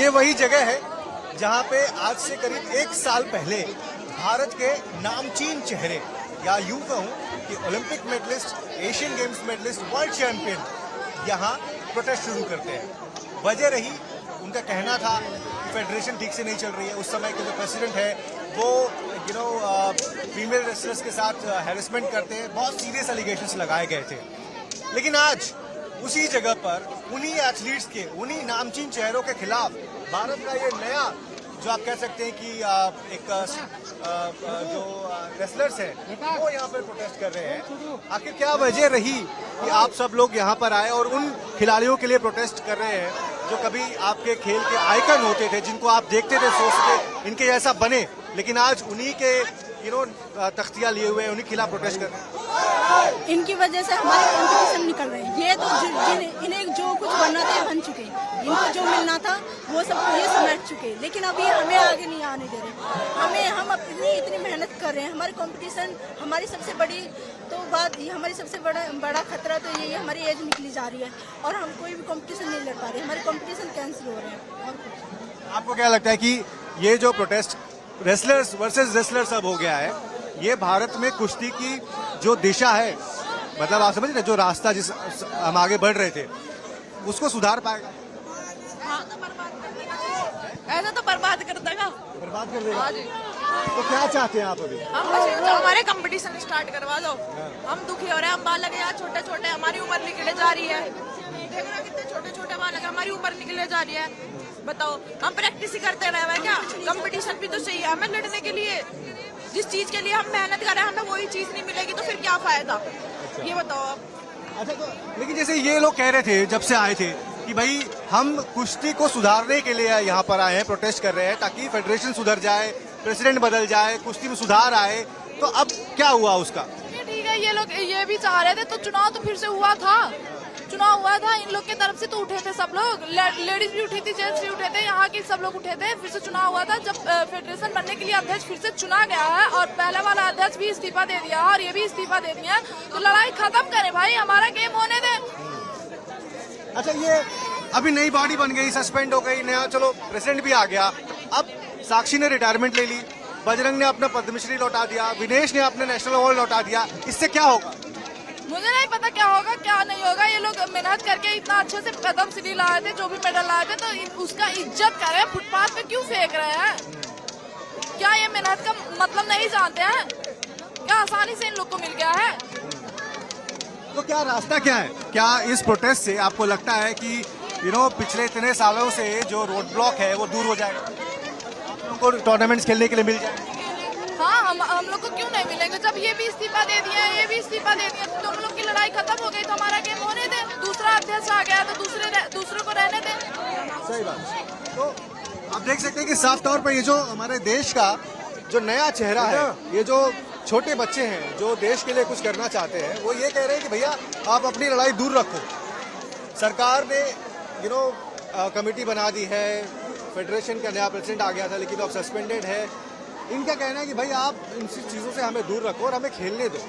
ये वही जगह है जहां पे आज से करीब 1 साल पहले भारत के नामचीन चेहरे, या यूं कहूं कि Olympic medallist, Asian Games medallist, world champion यहां प्रोटेस्ट शुरू करते हैं। वजह रही, उनका कहना था कि फेडरेशन ठीक से नहीं चल रही है। उस समय के जो प्रेसिडेंट है वो फीमेल रेसलर्स के साथ हैरेसमेंट करते हैं, बहुत सीरियस एलिगेशंस लगाए गए थे। लेकिन आज उसी जगह पर उन्हीं एथलीट्स के, उन्हीं नामचीन चेहरों के खिलाफ भारत का ये नया, जो आप कह सकते हैं कि एक जो रेसलर्स हैं वो यहाँ पर प्रोटेस्ट कर रहे हैं। आखिर क्या वजह रही कि आप सब लोग यहाँ पर आए और उन खिलाड़ियों के लिए प्रोटेस्ट कर रहे हैं जो कभी आपके खेल के आइकन होते थे, जिनको आप देखते थे, सोचते इनके जैसा बने, लेकिन आज उन्हीं के तख्तियां लिए हुए उन्हीं के खिलाफ प्रोटेस्ट कर रहे हैं। इनकी वजह से हमारे कंपटीशन निकल रहे हैं। ये तो इन्हें जो कुछ बनना था ये बन चुके, इनको जो मिलना था वो सब ये समेट चुके, लेकिन अभी हमें आगे नहीं आने दे रहे। हम अपनी इतनी मेहनत कर रहे हैं, हमारी कंपटीशन, हमारी सबसे बड़ी तो बात, हमारी सबसे बड़ा खतरा तो यही है, हमारी एज निकली जा रही है और हम कोई भी कंपटीशन नहीं लड़ पा रहे, हमारे कंपटीशन कैंसिल हो रहे हैं। और आपको क्या लगता है कि ये जो प्रोटेस्ट रेसलर्स वर्सेस रेसलर्स अब हो गया है, ये भारत में कुश्ती की जो दिशा है, मतलब आप समझ रहे, जो रास्ता जिस हम आगे बढ़ रहे थे, उसको सुधार पाएगा? हाँ, तो बर्बाद कर देगा, ऐसा तो बर्बाद कर देगा, बर्बाद कर देगा। तो क्या चाहते हैं आप अभी? हम बस तो हमारे कंपटीशन स्टार्ट करवा दो। हम दुखी हो रहे हैं, हम बालक हैं यार, छोटे छोटे, हमारी उम्र निकले जा रही है, देख रहे कितने छोटे छोटे बालक, हमारी उम्र निकले जा रही है। बताओ, हम प्रैक्टिस ही करते रहे हैं क्या? कंपटीशन भी तो चाहिए हमें लड़ने के लिए। जिस चीज के लिए हम मेहनत कर रहे हैं, हमें वही चीज नहीं मिलेगी तो फिर क्या फायदा? ये बताओ आप। अच्छा, तो लेकिन जैसे ये लोग कह रहे थे जब से आए थे कि भाई हम कुश्ती को सुधारने के लिए यहाँ पर आए हैं, प्रोटेस्ट कर रहे हैं ताकि फेडरेशन सुधर जाए, प्रेसिडेंट बदल जाए, कुश्ती में सुधार आए, तो अब क्या हुआ उसका? ठीक है, ये लोग ये भी चाह रहे थे, तो चुनाव तो फिर से हुआ था, चुनाव हुआ था, इन लोग की तरफ से तो उठे थे सब लोग, लेडीज भी उठी थी, जेंट्स भी उठे थे, यहाँ के सब लोग उठे थे, फिर से चुनाव हुआ था। जब फेडरेशन बनने के लिए अध्यक्ष फिर से चुना गया है और पहला वाला अध्यक्ष भी इस्तीफा दे दिया और ये भी इस्तीफा दे दिया, तो लड़ाई खत्म करें भाई, हमारा गेम होने दें। अच्छा, ये अभी नई बॉडी बन गई, सस्पेंड हो गई, नया चलो प्रेसिडेंट भी आ गया, अब साक्षी ने रिटायरमेंट ले ली, बजरंग ने अपना पद्मश्री लौटा दिया, विनेश ने अपने नेशनल अवार्ड लौटा दिया, इससे क्या होगा? मुझे नहीं पता क्या होगा क्या नहीं होगा। ये लोग मेहनत करके इतना अच्छे से पद्मश्री लाए थे, जो भी मेडल लाए थे, तो उसका इज्जत करें, फुटपाथ पे क्यों फेंक रहे हैं? क्या ये मेहनत का मतलब नहीं जानते हैं? क्या आसानी से इन लोग को मिल गया है? तो क्या रास्ता क्या है? क्या इस प्रोटेस्ट से आपको लगता है कि पिछले इतने सालों से जो रोड ब्लॉक है वो दूर हो जाएगा, आप लोगों को टूर्नामेंट्स खेलने के लिए मिल जाएगा? हाँ, हम लोग को क्यों नहीं मिलेंगे? जब ये भी इस्तीफा दे दिए, ये भी इस्तीफा दे दिए, तो हम लोग की लड़ाई खत्म हो गई, तो हमारा गेम होने दे। दूसरा अध्यक्ष आ गया तो दूसरे को रहने दे। सही बात। तो आप देख सकते हैं कि साफ तौर पर ये जो हमारे देश का जो नया चेहरा है, ये जो छोटे बच्चे हैं जो देश के लिए कुछ करना चाहते हैं, वो ये कह रहे हैं कि भैया आप अपनी लड़ाई दूर रखो। सरकार ने कमेटी बना दी है, फेडरेशन का नया प्रेसिडेंट आ गया था लेकिन अब सस्पेंडेड है। इनका कहना है कि भाई आप इन चीज़ों से हमें दूर रखो और हमें खेलने दो,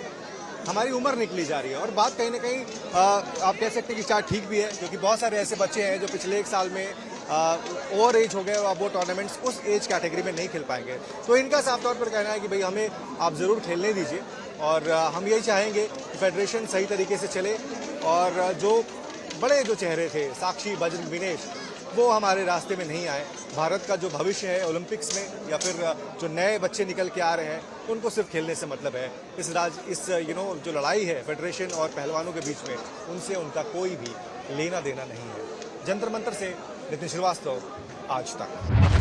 हमारी उम्र निकली जा रही है। और बात कहीं ना कहीं आप कह सकते हैं कि शायद ठीक भी है, क्योंकि बहुत सारे ऐसे बच्चे हैं जो पिछले 1 साल में ओवर एज हो गए और अब वो टूर्नामेंट्स उस एज कैटेगरी में नहीं खेल पाएंगे। तो इनका साफ तौर पर कहना है कि भाई हमें आप ज़रूर खेलने दीजिए और हम यही चाहेंगे कि फेडरेशन सही तरीके से चले और जो बड़े जो चेहरे थे, साक्षी, बजरंग, विनेश, वो हमारे रास्ते में नहीं आए। भारत का जो भविष्य है ओलंपिक्स में, या फिर जो नए बच्चे निकल के आ रहे हैं, उनको सिर्फ खेलने से मतलब है। इस जो लड़ाई है फेडरेशन और पहलवानों के बीच में, उनसे उनका कोई भी लेना देना नहीं है। जंतर मंतर से नितिन श्रीवास्तव, आज तक।